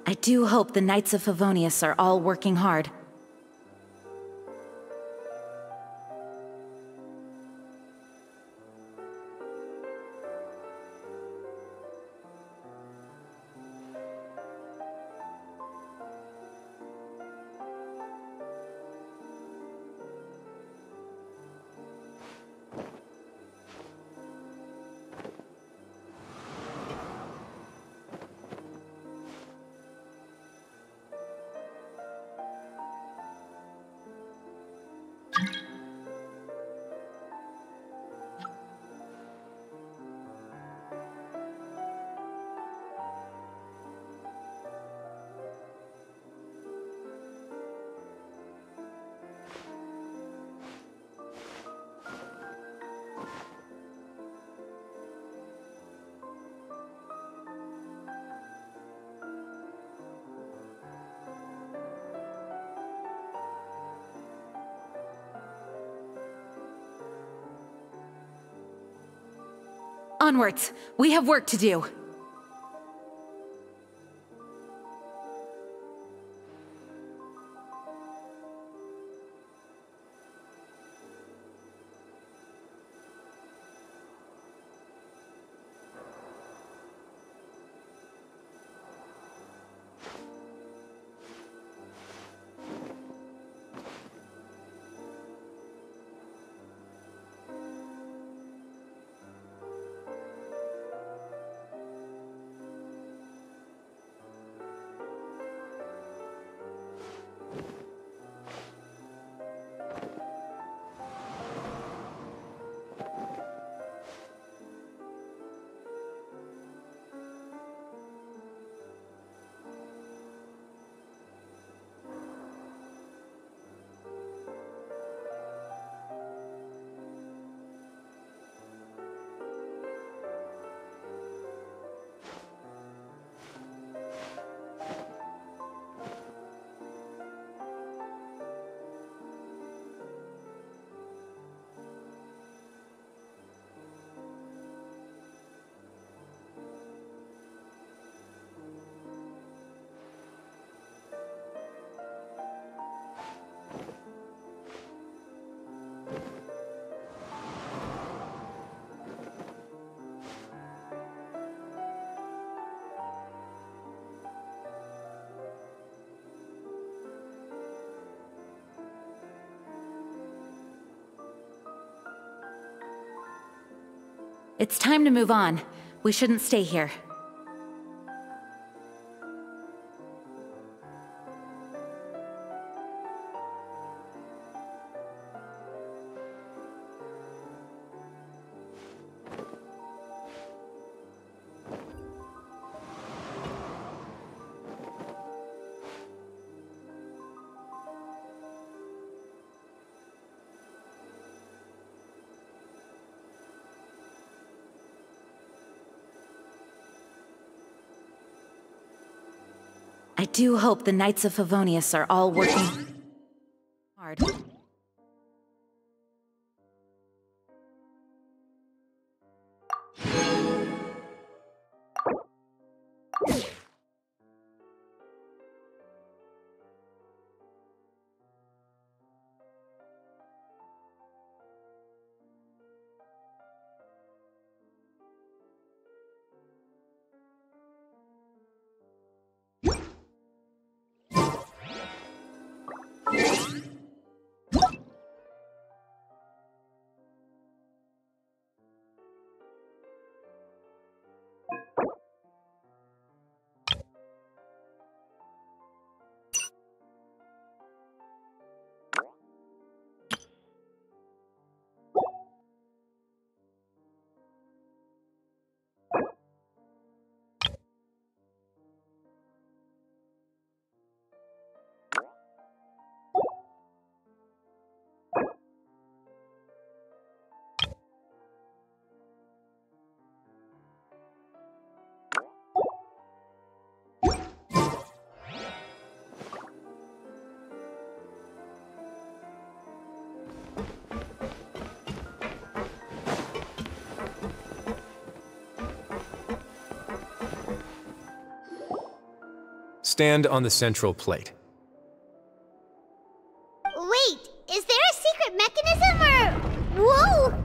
I do hope the Knights of Favonius are all working hard. Onwards! We have work to do! It's time to move on. We shouldn't stay here. I do hope the Knights of Favonius are all working hard. Stand on the central plate. Wait, is there a secret mechanism or... Whoa!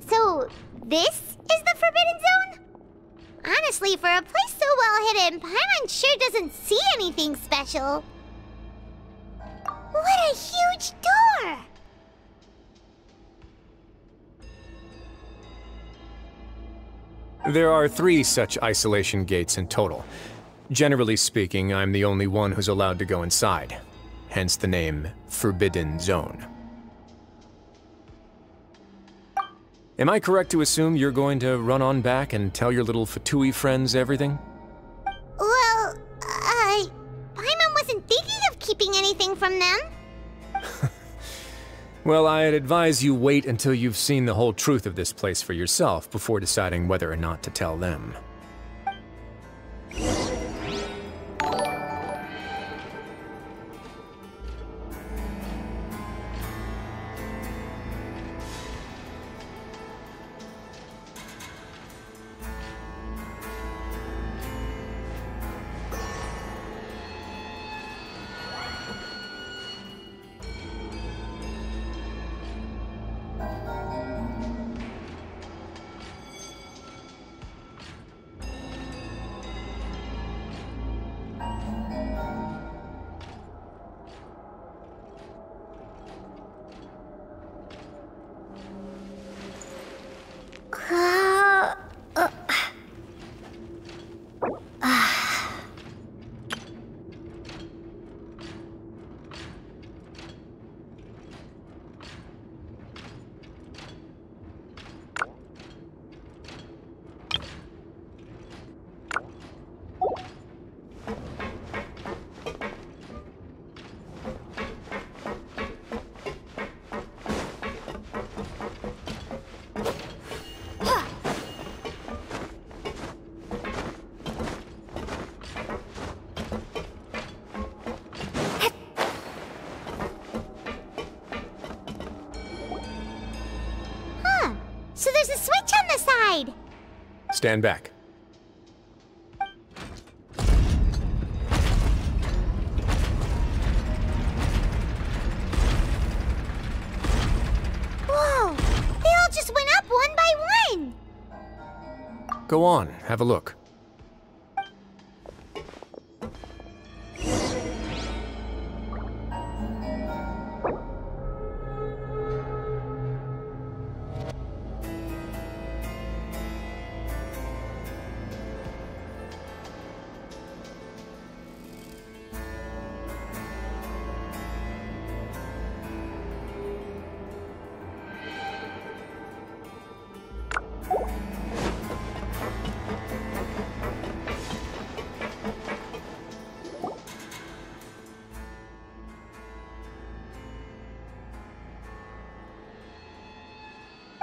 So, this is the Forbidden Zone? Honestly, for a place so well hidden, Paimon sure doesn't see anything special. What a huge door! There are 3 such isolation gates in total. Generally speaking, I'm the only one who's allowed to go inside. Hence the name Forbidden Zone. Am I correct to assume you're going to run on back and tell your little Fatui friends everything? Well, Paimon wasn't thinking of keeping anything from them. Well, I'd advise you wait until you've seen the whole truth of this place for yourself before deciding whether or not to tell them. So there's a switch on the side. Stand back. Whoa! They all just went up one by one. Go on, have a look.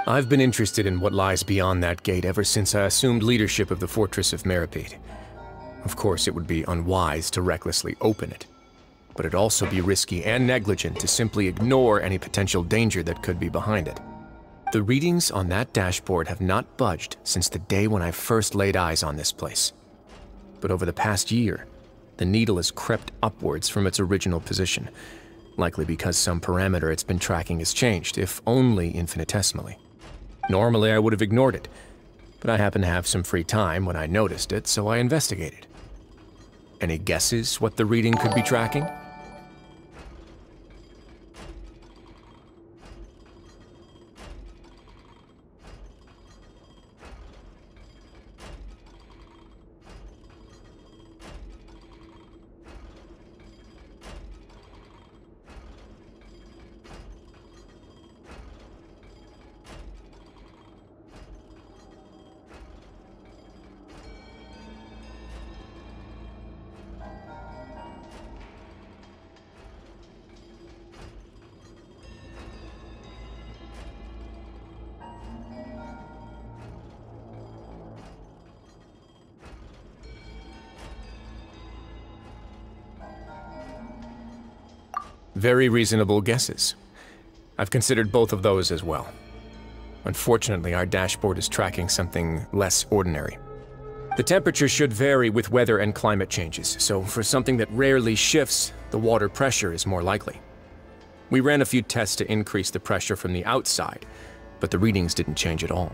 I've been interested in what lies beyond that gate ever since I assumed leadership of the Fortress of Meripede. Of course, it would be unwise to recklessly open it, but it'd also be risky and negligent to simply ignore any potential danger that could be behind it. The readings on that dashboard have not budged since the day when I first laid eyes on this place. But over the past year, the needle has crept upwards from its original position, likely because some parameter it's been tracking has changed, if only infinitesimally. Normally, I would have ignored it, but I happened to have some free time when I noticed it, so I investigated. Any guesses what the reading could be tracking? Very reasonable guesses. I've considered both of those as well. Unfortunately, our dashboard is tracking something less ordinary. The temperature should vary with weather and climate changes, so for something that rarely shifts, the water pressure is more likely. We ran a few tests to increase the pressure from the outside, but the readings didn't change at all.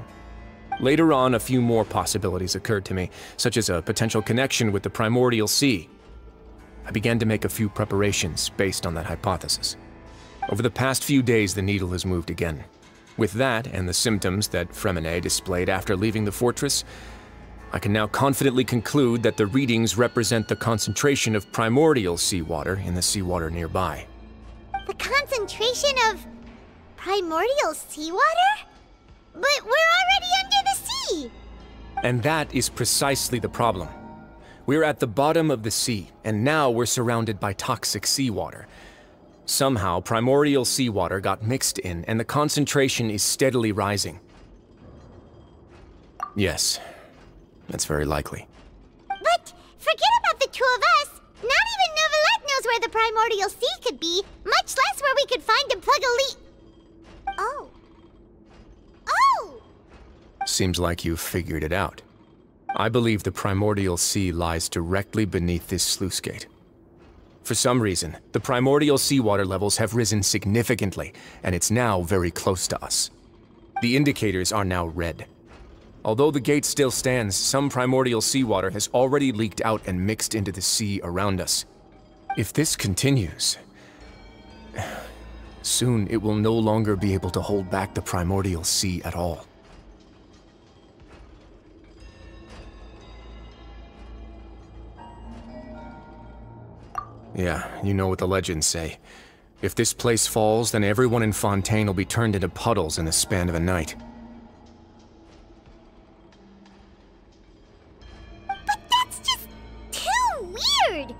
Later on, a few more possibilities occurred to me, such as a potential connection with the primordial sea. I began to make a few preparations based on that hypothesis. Over the past few days, the needle has moved again. With that, and the symptoms that Fremine displayed after leaving the fortress, I can now confidently conclude that the readings represent the concentration of primordial seawater in the seawater nearby. The concentration of primordial seawater? But we're already under the sea! And that is precisely the problem. We're at the bottom of the sea, and now we're surrounded by toxic seawater. Somehow, primordial seawater got mixed in, and the concentration is steadily rising. Yes, that's very likely. But forget about the two of us! Not even Novelette knows where the primordial sea could be, much less where we could find and plug a leak. Oh. Oh! Seems like you've figured it out. I believe the primordial sea lies directly beneath this sluice gate. For some reason, the primordial seawater levels have risen significantly, and it's now very close to us. The indicators are now red. Although the gate still stands, some primordial seawater has already leaked out and mixed into the sea around us. If this continues, soon it will no longer be able to hold back the primordial sea at all. Yeah, you know what the legends say. If this place falls, then everyone in Fontaine will be turned into puddles in the span of a night. But that's just too weird!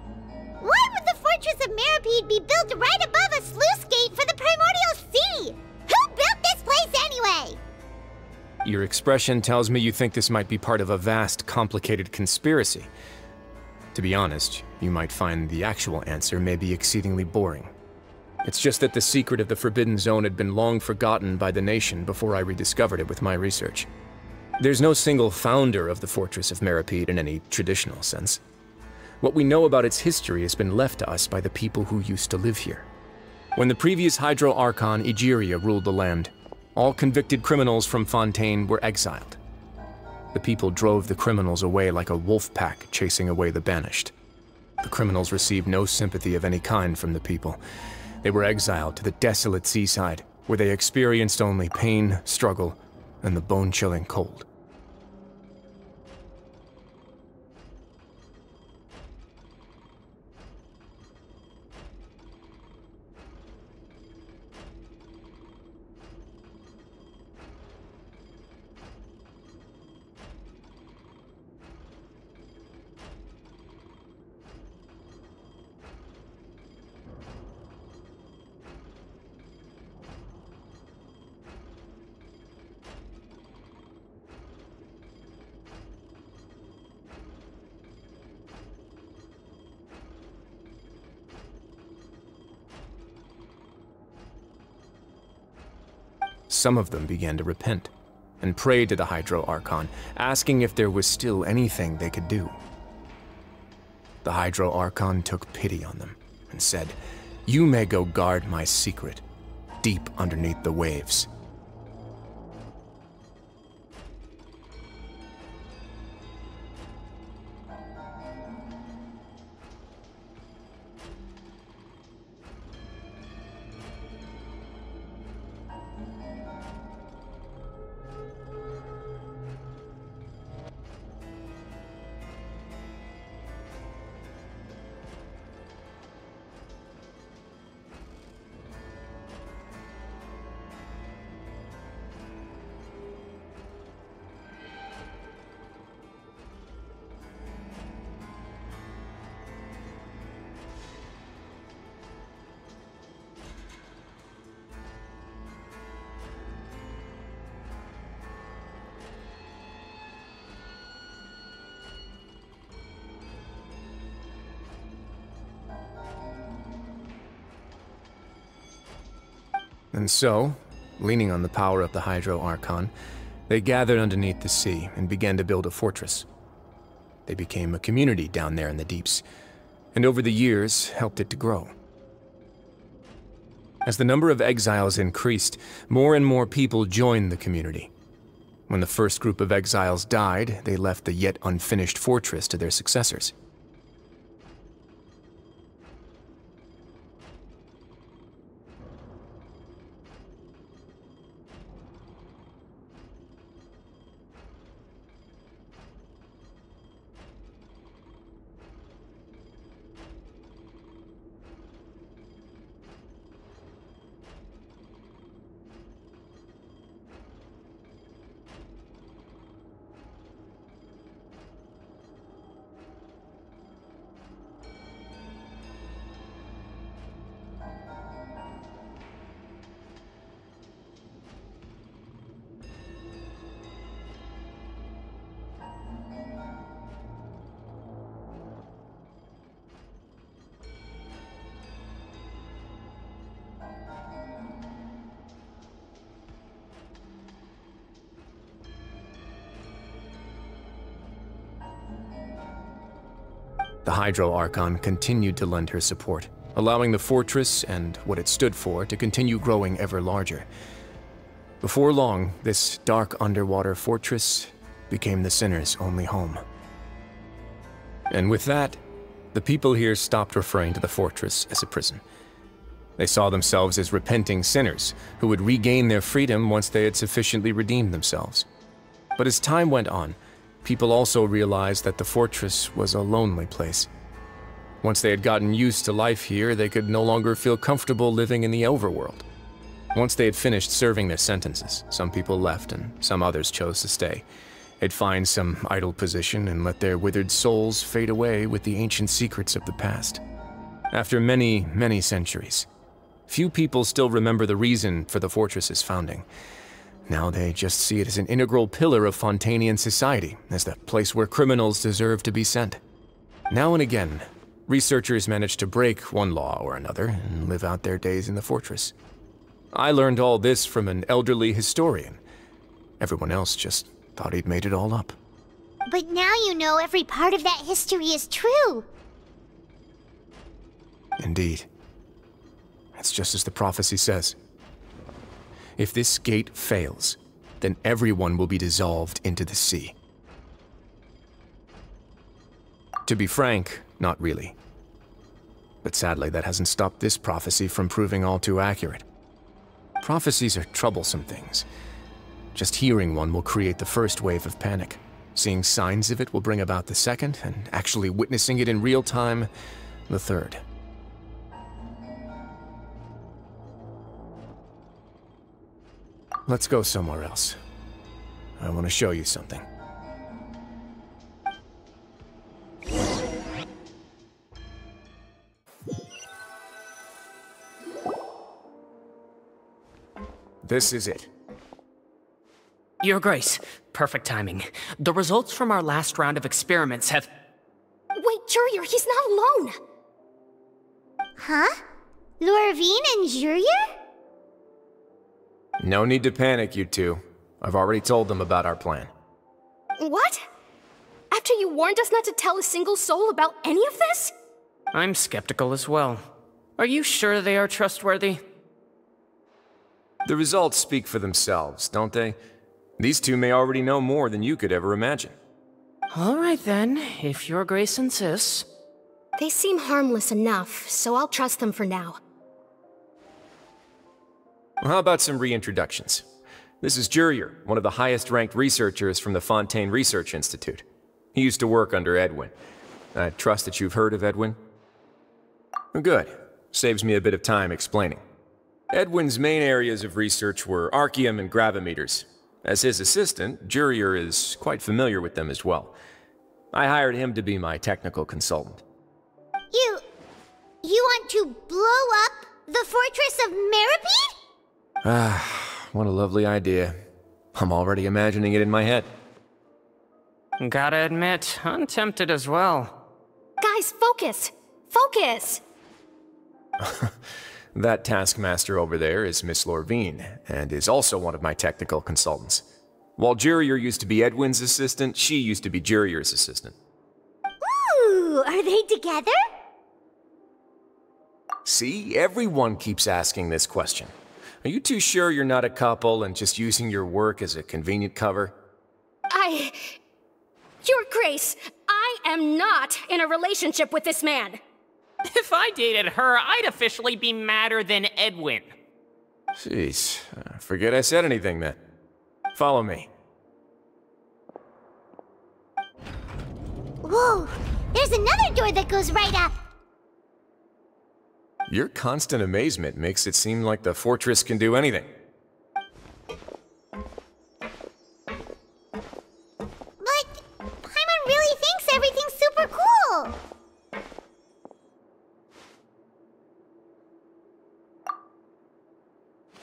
Why would the Fortress of Meripede be built right above a sluice gate for the primordial sea? Who built this place anyway? Your expression tells me you think this might be part of a vast, complicated conspiracy. To be honest, you might find the actual answer may be exceedingly boring. It's just that the secret of the Forbidden Zone had been long forgotten by the nation before I rediscovered it with my research. There's no single founder of the Fortress of Meripede in any traditional sense. What we know about its history has been left to us by the people who used to live here. When the previous Hydro Archon Egeria ruled the land, all convicted criminals from Fontaine were exiled. The people drove the criminals away like a wolf pack chasing away the banished. The criminals received no sympathy of any kind from the people. They were exiled to the desolate seaside, where they experienced only pain, struggle, and the bone-chilling cold. Some of them began to repent, and prayed to the Hydro Archon, asking if there was still anything they could do. The Hydro Archon took pity on them, and said, "You may go guard my secret, deep underneath the waves." And so, leaning on the power of the Hydro Archon, they gathered underneath the sea and began to build a fortress. They became a community down there in the deeps, and over the years helped it to grow. As the number of exiles increased, more and more people joined the community. When the first group of exiles died, they left the yet unfinished fortress to their successors. The Hydro Archon continued to lend her support, allowing the fortress and what it stood for to continue growing ever larger. Before long, this dark underwater fortress became the Sinner's only home. And with that, the people here stopped referring to the fortress as a prison. They saw themselves as repenting sinners who would regain their freedom once they had sufficiently redeemed themselves. But as time went on, people also realized that the fortress was a lonely place. Once they had gotten used to life here, they could no longer feel comfortable living in the overworld. Once they had finished serving their sentences, some people left and some others chose to stay. They'd find some idle position and let their withered souls fade away with the ancient secrets of the past. After many, many centuries, few people still remember the reason for the fortress's founding. Now they just see it as an integral pillar of Fontanian society, as the place where criminals deserve to be sent. Now and again, researchers manage to break one law or another and live out their days in the fortress. I learned all this from an elderly historian. Everyone else just thought he'd made it all up. But now you know every part of that history is true. Indeed. It's just as the prophecy says. If this gate fails, then everyone will be dissolved into the sea. To be frank, not really. But sadly, that hasn't stopped this prophecy from proving all too accurate. Prophecies are troublesome things. Just hearing one will create the first wave of panic. Seeing signs of it will bring about the second, and actually witnessing it in real time, the third. Let's go somewhere else. I want to show you something. This is it. Your Grace, perfect timing. The results from our last round of experiments have... Wait, Jurier, he's not alone! Huh? Lorvine and Jurier? No need to panic, you two. I've already told them about our plan. What? After you warned us not to tell a single soul about any of this? I'm skeptical as well. Are you sure they are trustworthy? The results speak for themselves, don't they? These two may already know more than you could ever imagine. All right then, if Your Grace insists. They seem harmless enough, so I'll trust them for now. Well, how about some reintroductions? This is Jurier, one of the highest-ranked researchers from the Fontaine Research Institute. He used to work under Edwin. I trust that you've heard of Edwin? Good. Saves me a bit of time explaining. Edwin's main areas of research were archaeum and gravimeters. As his assistant, Jurier is quite familiar with them as well. I hired him to be my technical consultant. You want to blow up the fortress of Meripede? Ah, what a lovely idea. I'm already imagining it in my head. Gotta admit, I'm tempted as well. Guys, focus! Focus! That taskmaster over there is Miss Lorvine, and is also one of my technical consultants. While Jurier used to be Edwin's assistant, she used to be Jurier's assistant. Ooh, are they together? See, everyone keeps asking this question. Are you too sure you're not a couple and just using your work as a convenient cover? Your Grace, I am not in a relationship with this man. If I dated her, I'd officially be madder than Edwin. Jeez, forget I said anything then. Follow me. Whoa, there's another door that goes right up. Your constant amazement makes it seem like the fortress can do anything. But Paimon really thinks everything's super cool.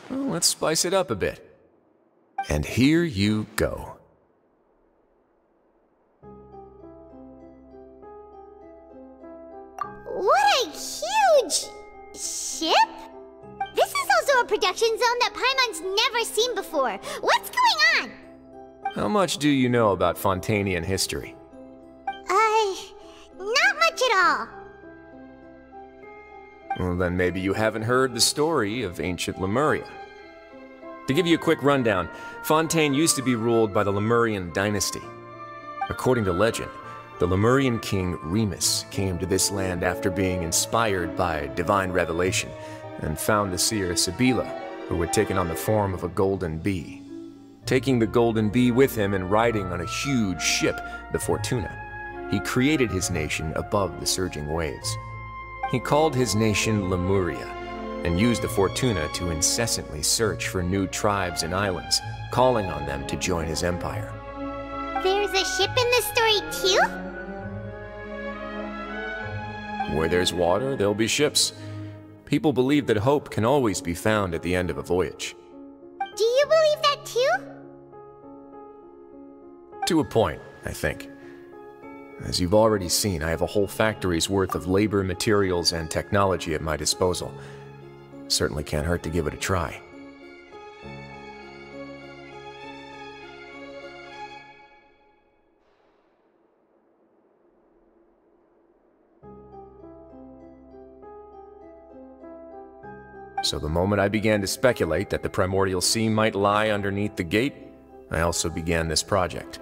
Well, let's spice it up a bit. And here you go. What a huge ship? This is also a production zone that Paimon's never seen before. What's going on? How much do you know about Fontanian history? Not much at all. Well, then maybe you haven't heard the story of ancient Lemuria. To give you a quick rundown, Fontaine used to be ruled by the Lemurian dynasty. According to legend, the Lemurian king Remus came to this land after being inspired by divine revelation and found the seer Sibila, who had taken on the form of a golden bee. Taking the golden bee with him and riding on a huge ship, the Fortuna, he created his nation above the surging waves. He called his nation Lemuria, and used the Fortuna to incessantly search for new tribes and islands, calling on them to join his empire. There's a ship in this story too? Where there's water, there'll be ships. People believe that hope can always be found at the end of a voyage. Do you believe that too? To a point, I think. As you've already seen, I have a whole factory's worth of labor, materials, and technology at my disposal. Certainly can't hurt to give it a try. So the moment I began to speculate that the primordial sea might lie underneath the gate, I also began this project.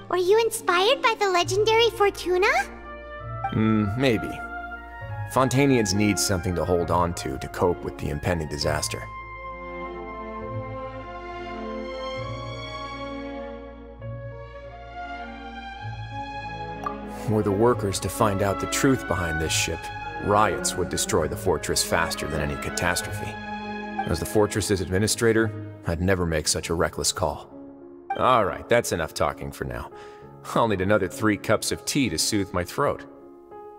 Were you inspired by the legendary Fortuna? Maybe. Fontanians need something to hold on to cope with the impending disaster. Were the workers to find out the truth behind this ship, riots would destroy the fortress faster than any catastrophe. As the fortress's administrator, I'd never make such a reckless call. Alright, that's enough talking for now. I'll need another 3 cups of tea to soothe my throat.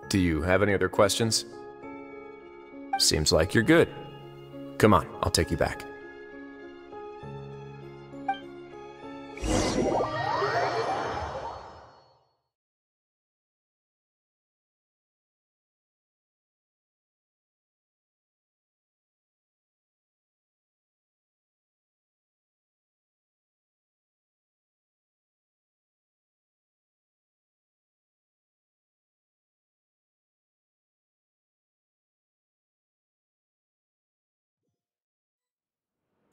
Do you have any other questions? Seems like you're good. Come on, I'll take you back.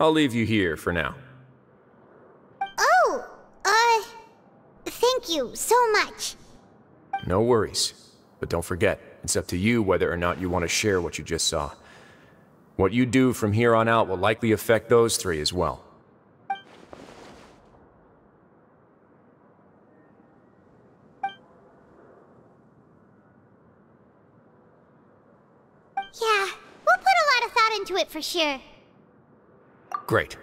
I'll leave you here for now. Oh, thank you so much. No worries. But don't forget, it's up to you whether or not you want to share what you just saw. What you do from here on out will likely affect those 3 as well. Yeah, we'll put a lot of thought into it for sure. Great.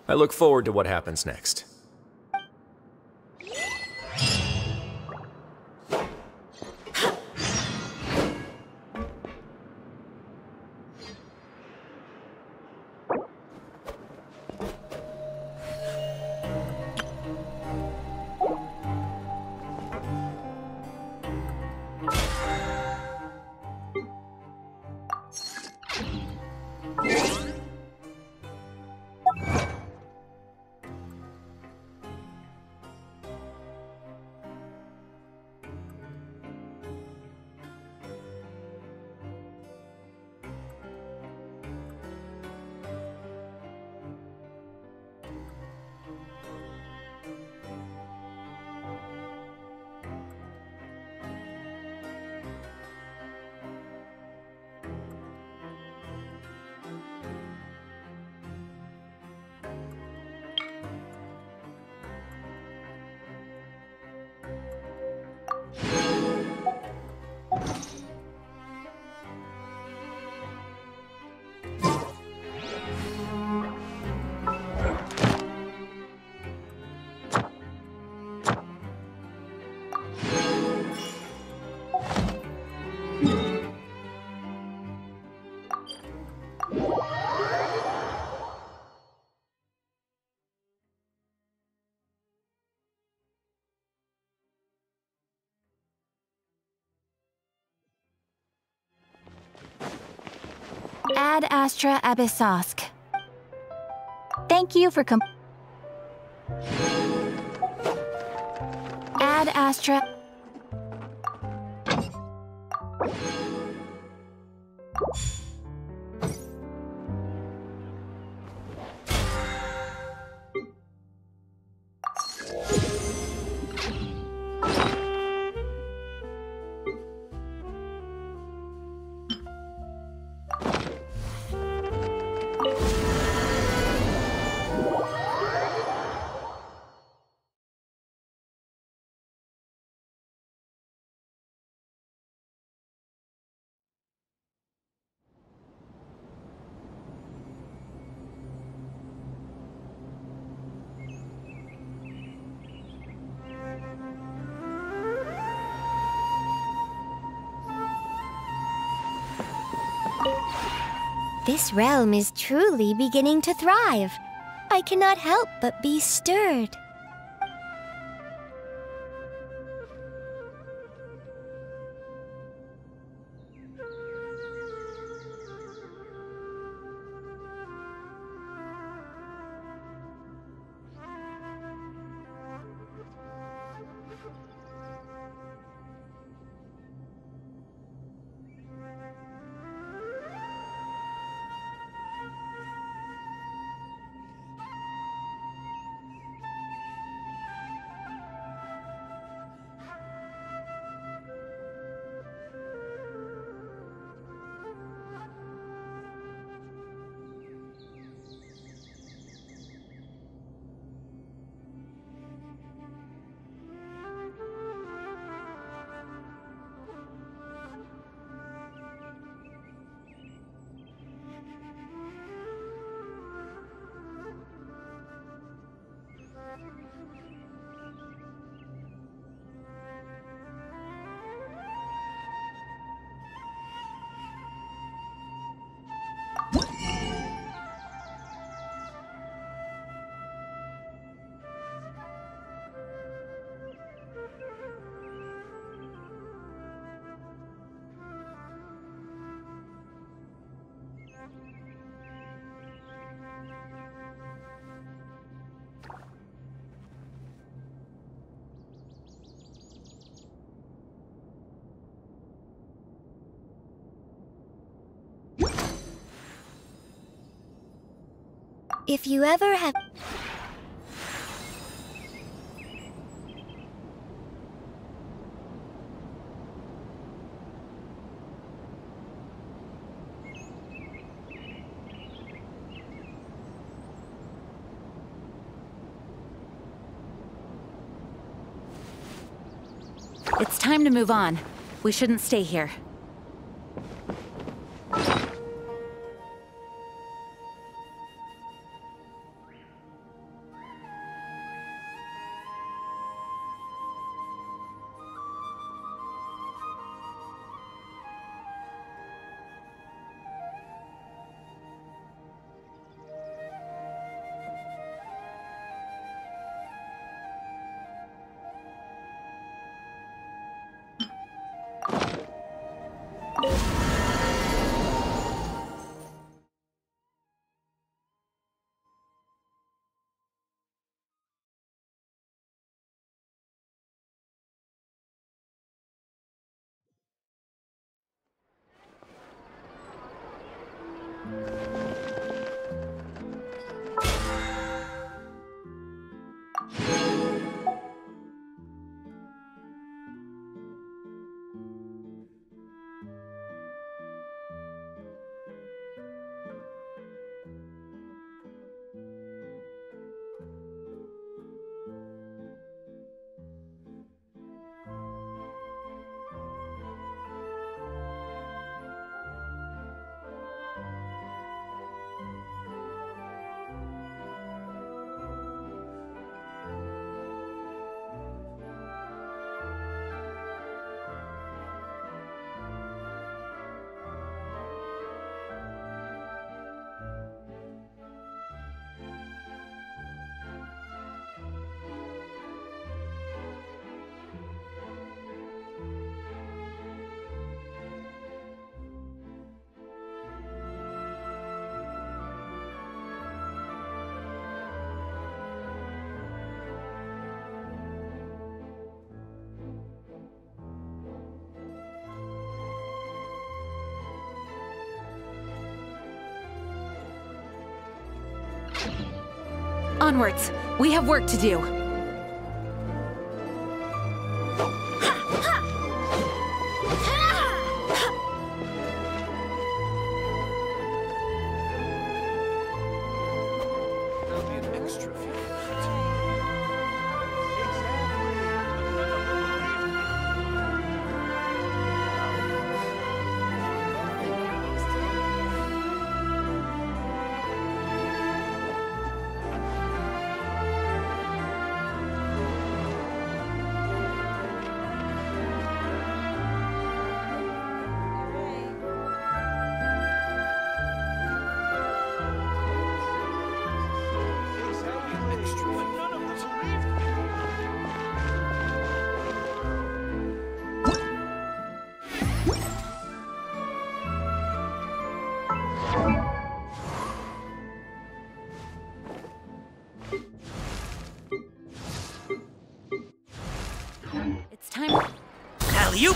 I look forward to what happens next. Ad Astra Abyssosk. Thank you for Ad Astra. This realm is truly beginning to thrive. I cannot help but be stirred. If you ever have... It's time to move on. We shouldn't stay here. Onwards. We have work to do. It's time. Alley-oop!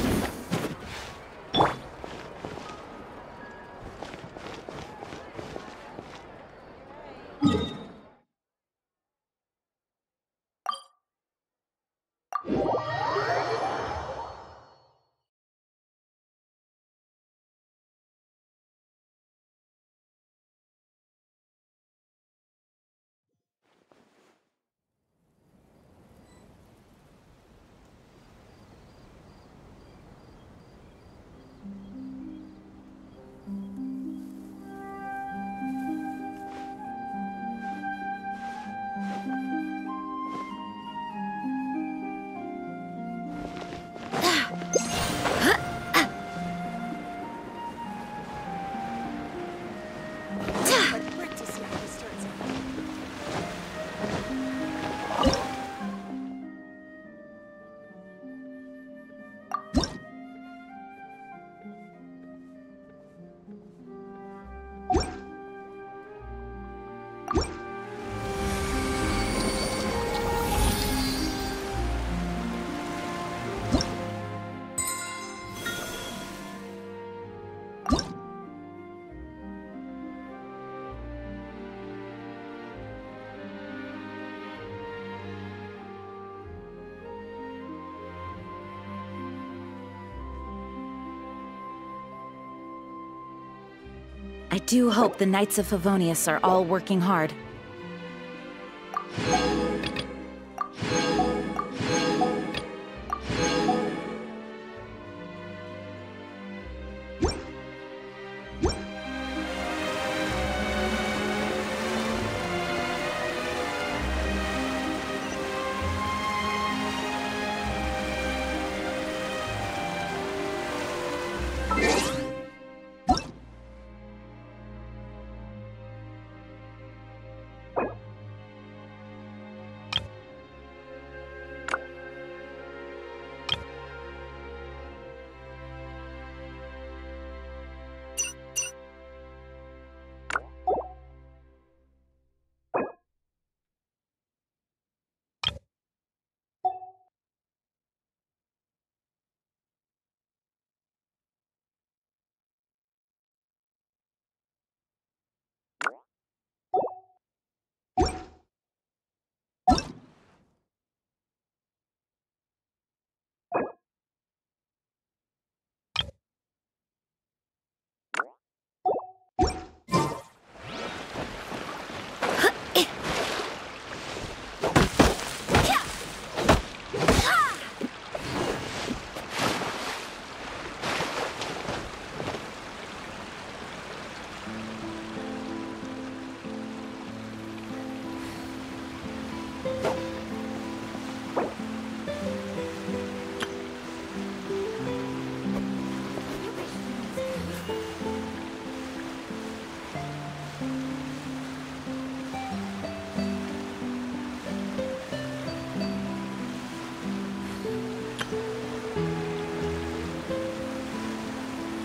I do hope the Knights of Favonius are all working hard.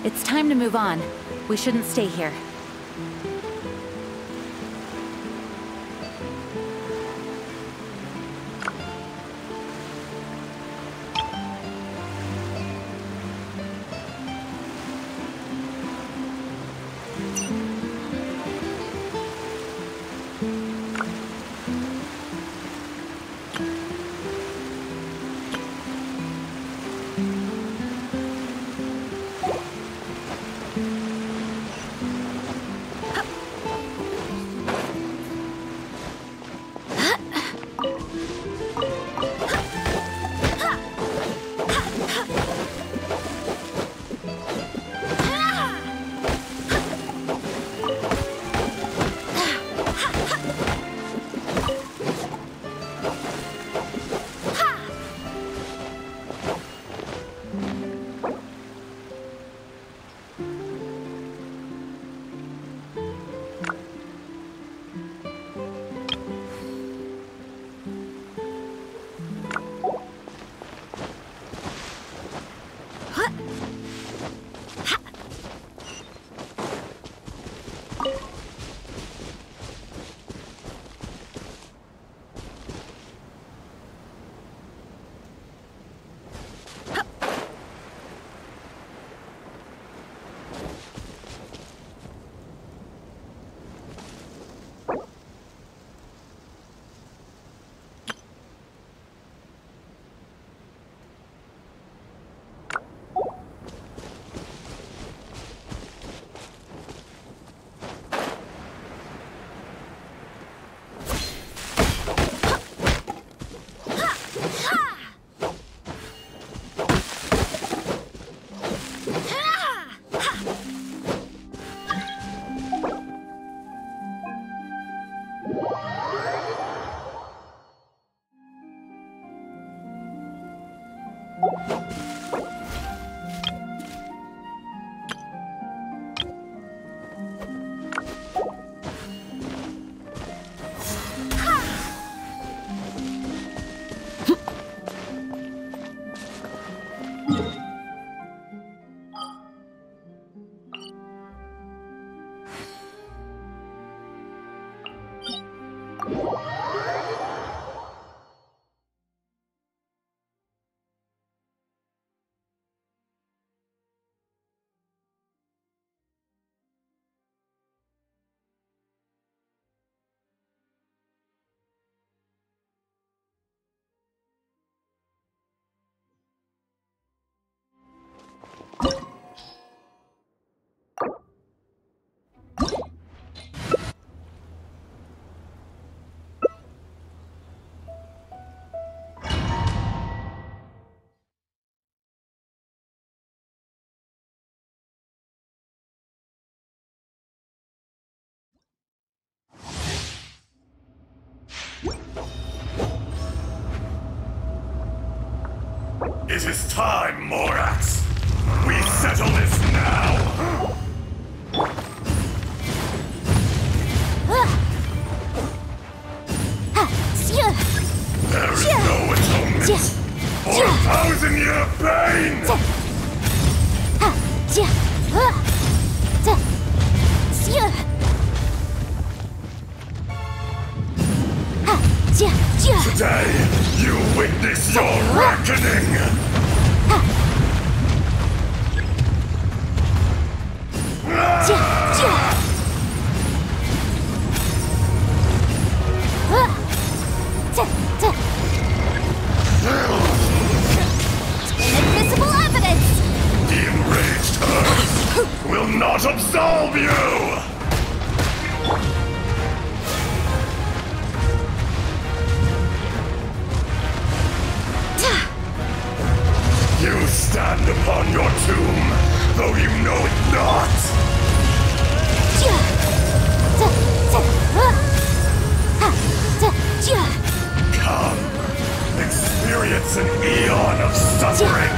It's time to move on. We shouldn't stay here. It is time, Morax! We settle this now! There is no atonement for 1,000-year pain! Today, you witness your reckoning! Inadmissible evidence! The enraged Earth will not absolve you! You stand upon your tomb, though you know it not! Come, experience an eon of suffering!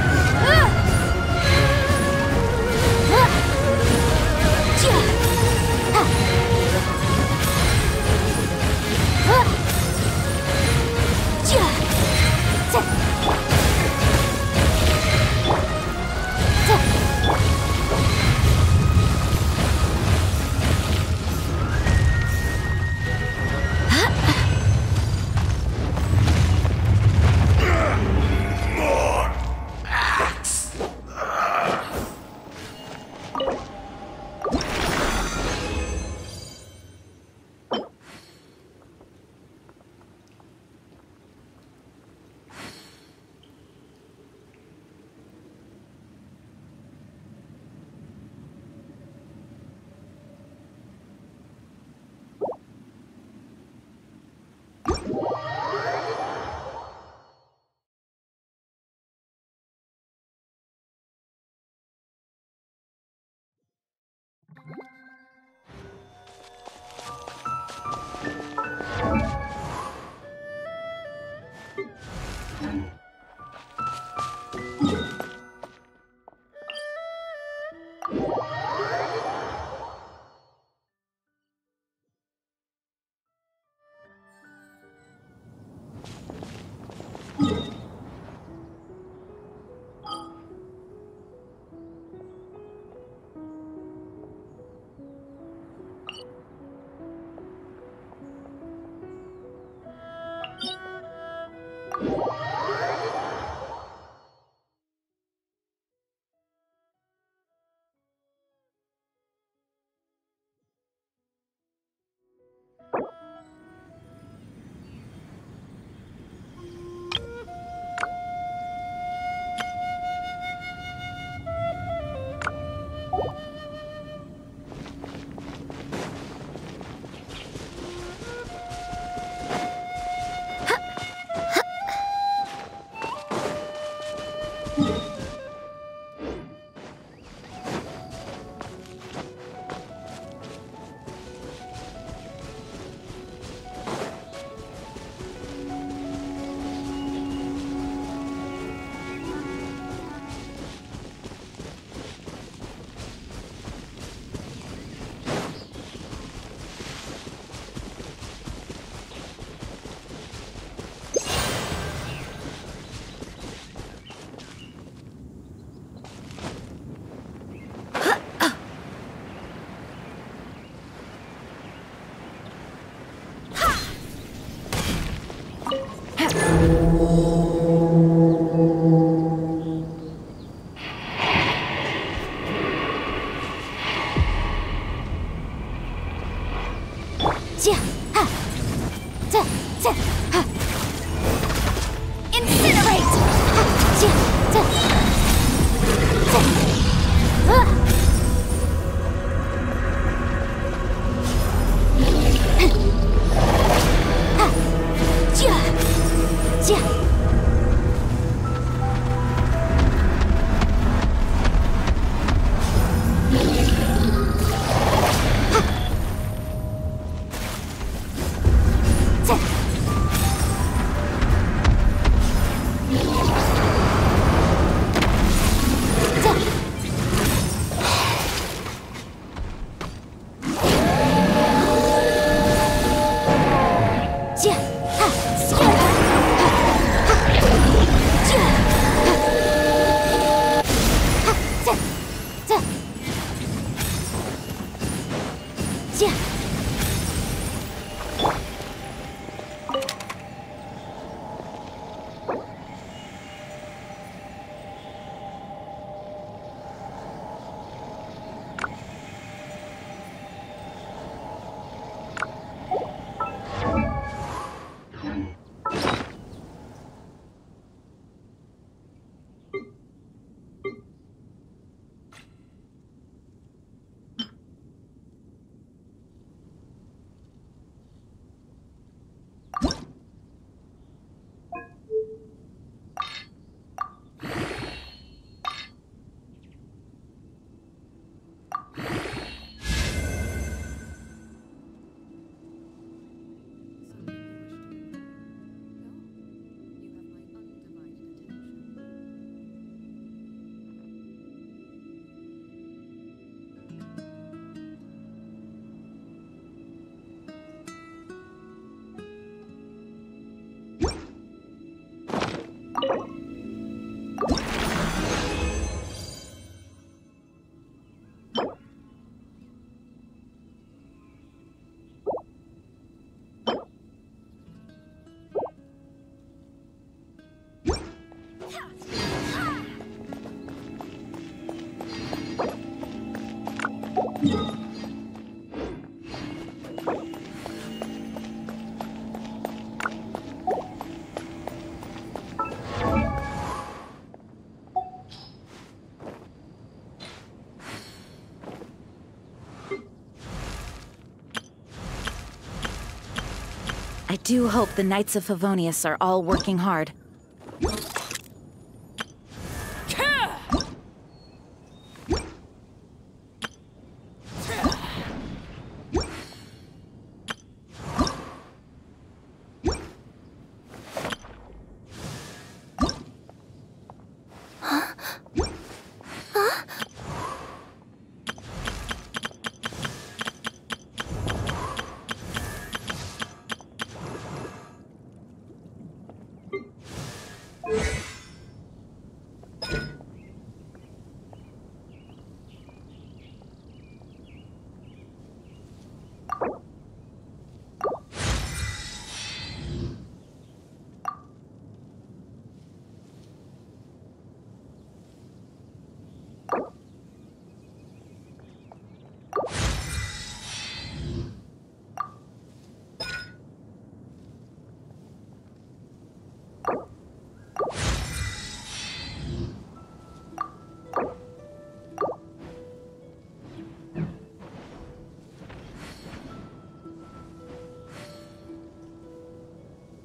I do hope the Knights of Favonius are all working hard.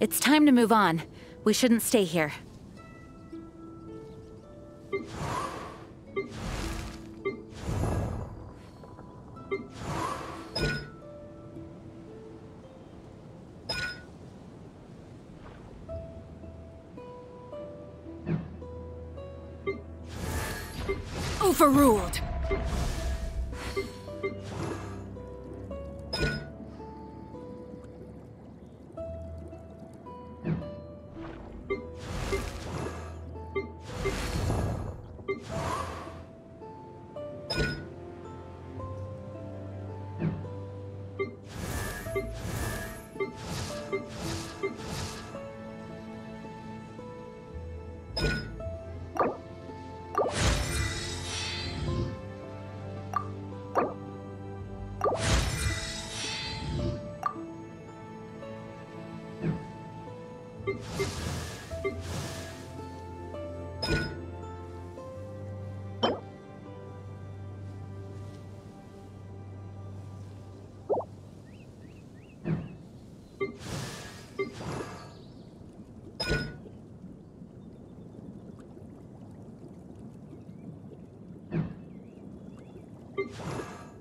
It's time to move on. We shouldn't stay here. Overruled.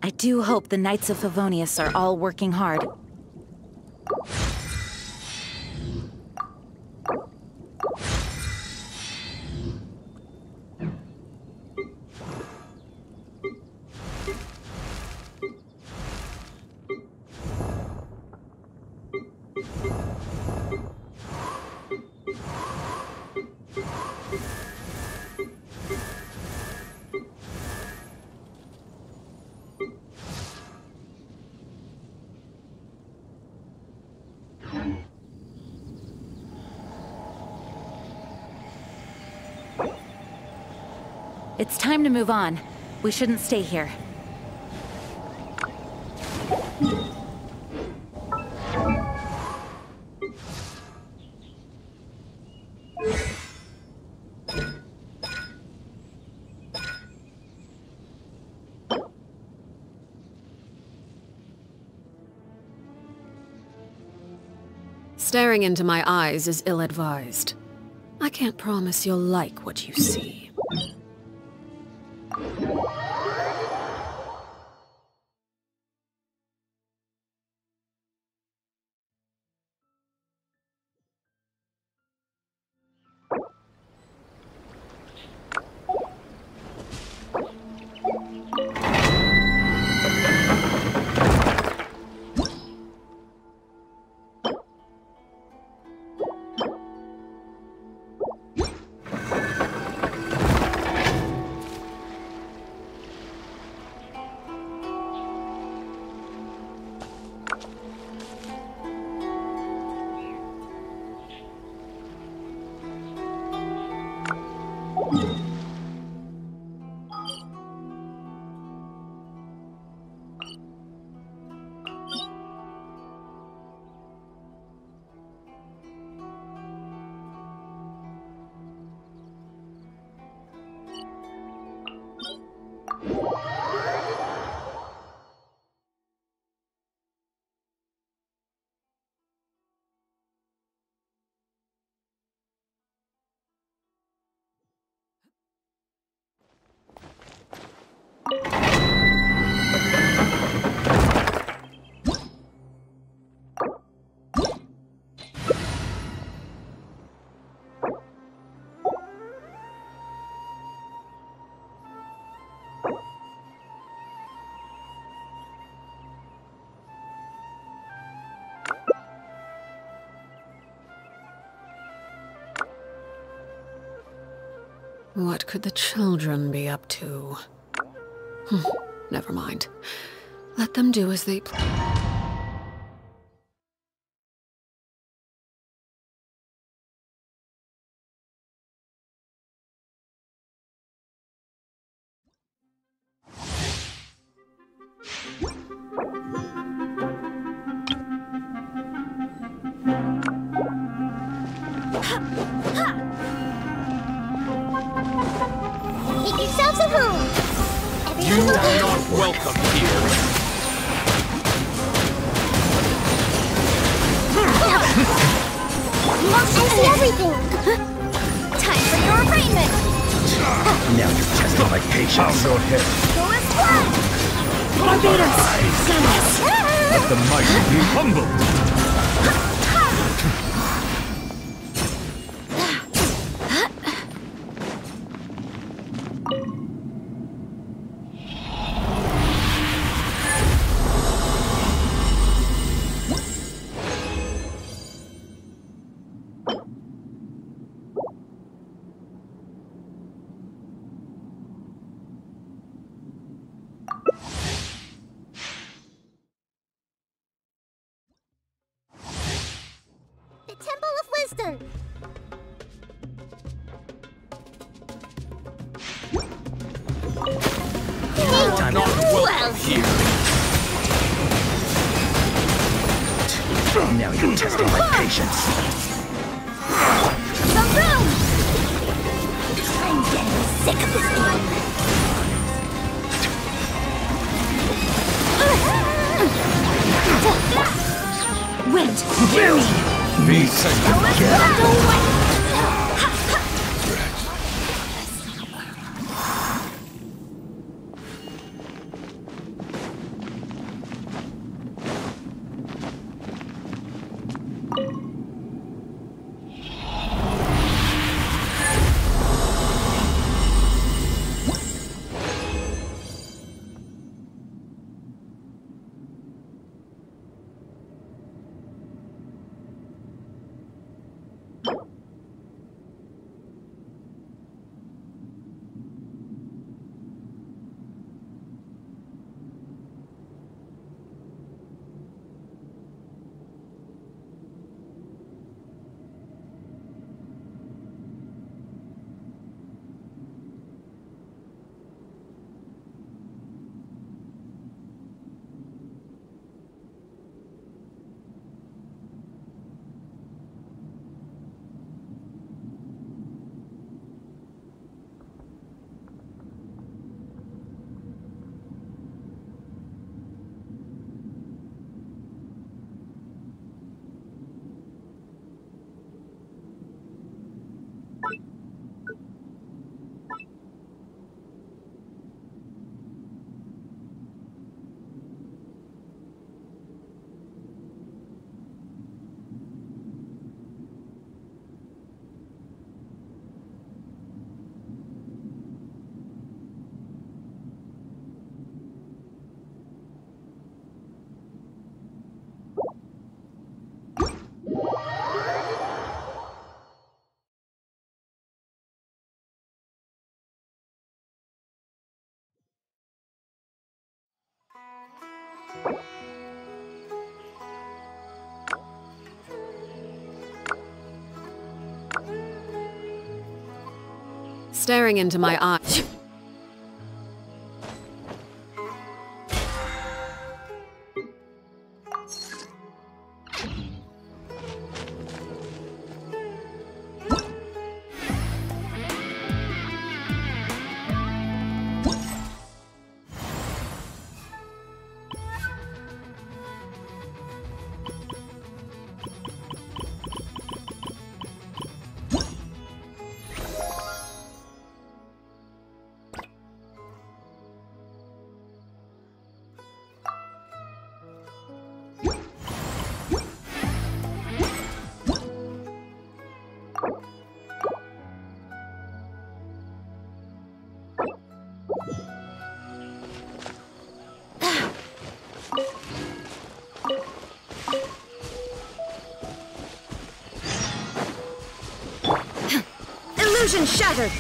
I do hope the Knights of Favonius are all working hard. It's time to move on. We shouldn't stay here. Staring into my eyes is ill-advised. I can't promise you'll like what you see. What could the children be up to? Never mind. Let them do as they please. Make yourselves at home. You Everyone are not welcome here. I see everything. Time for your arraignment. Now you're testing my patience. Go ahead. Go as one. Let the mighty be humbled. The Temple of Wisdom. Not welcome here. Now you're testing my patience. Some room. I'm getting sick of this game. Wind, hear me! Be sent again. staring into my eyes. Illusion shattered!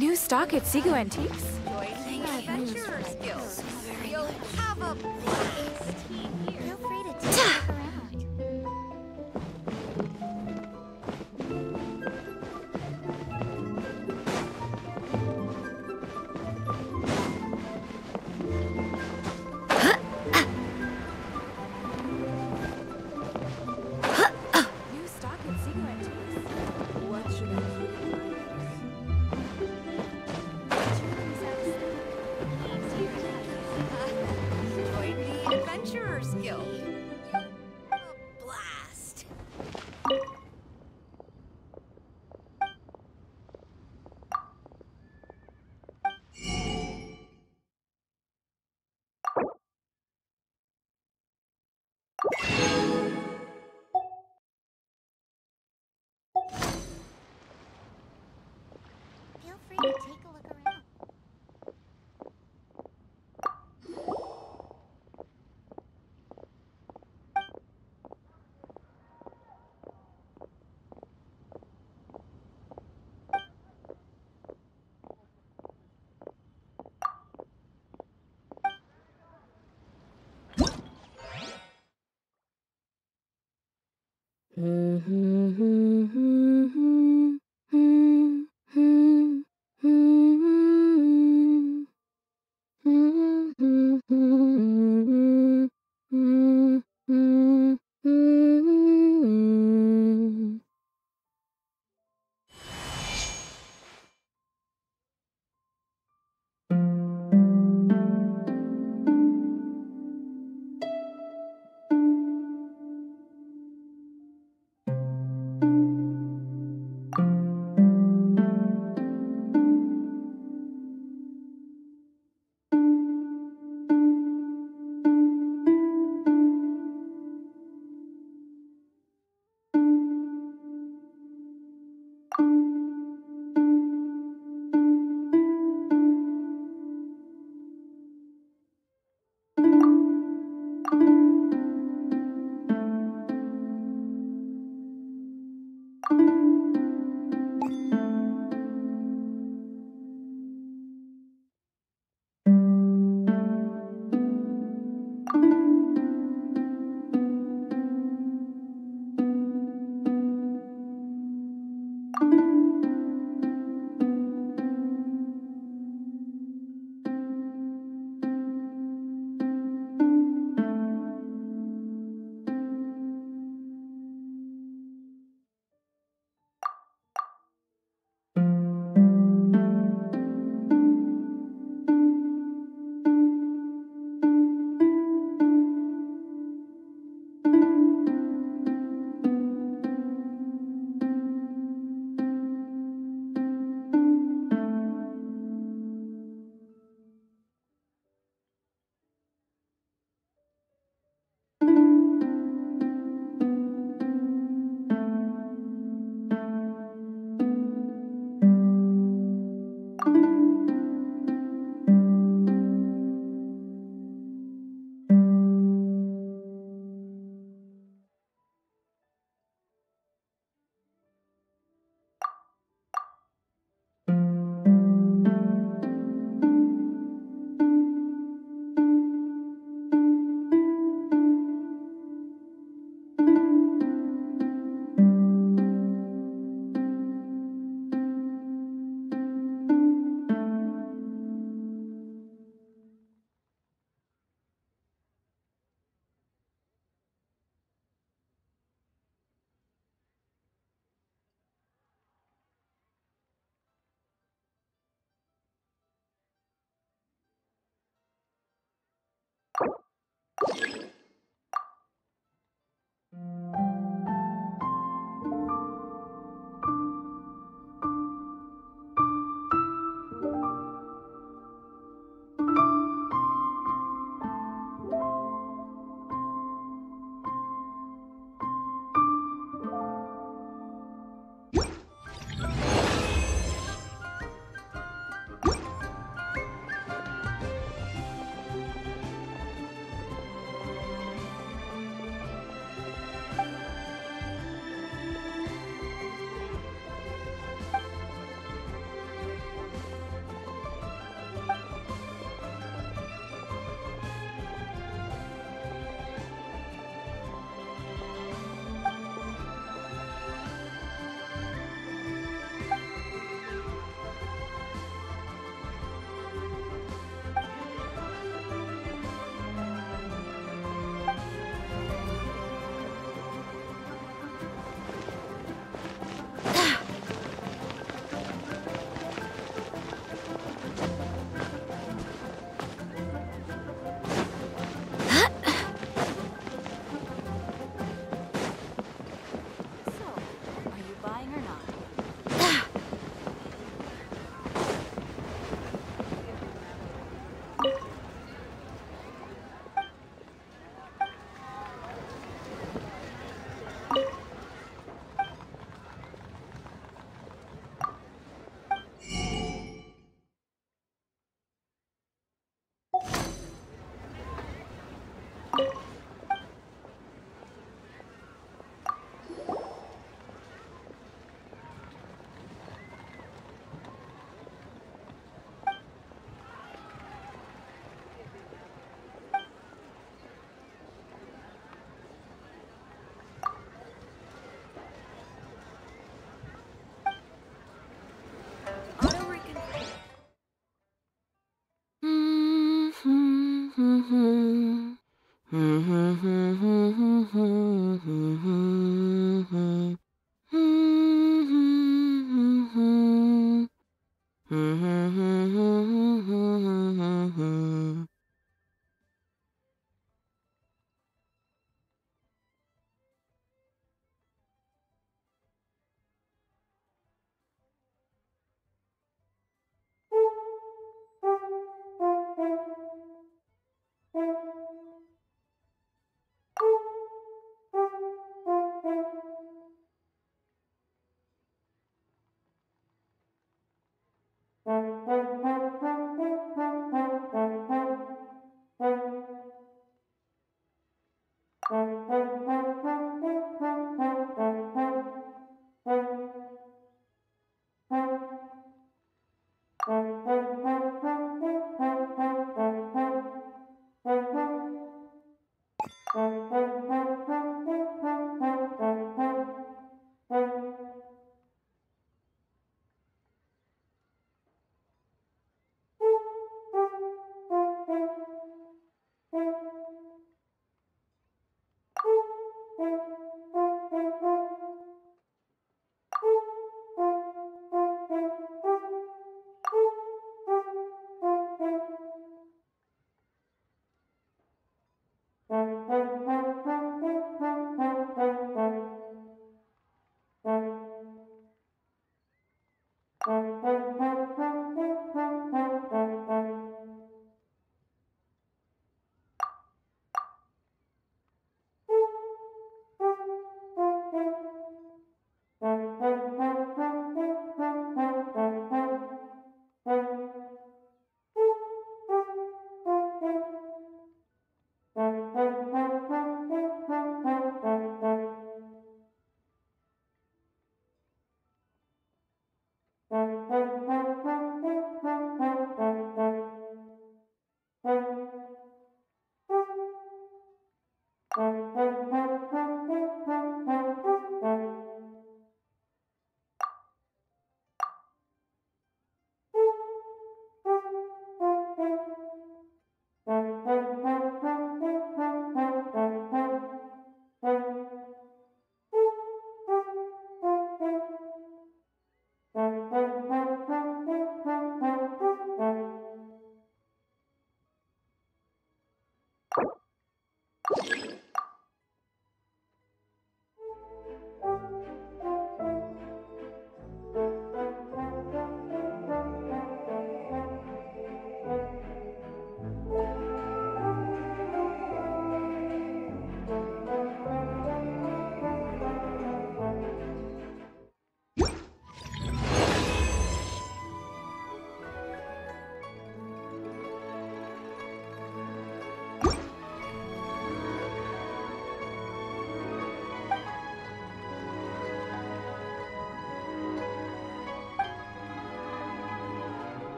New stock at Seago Antiques? Adventurer skills. You'll have a blast. Feel free to take a look around. New stock at Seago Antiques? What should I Join the Adventurers Guild. A blast. Feel free to take a look around.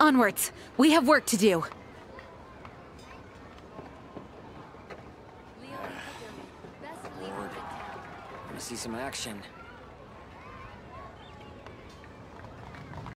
Onwards. We have work to do. Lord, want to see some action.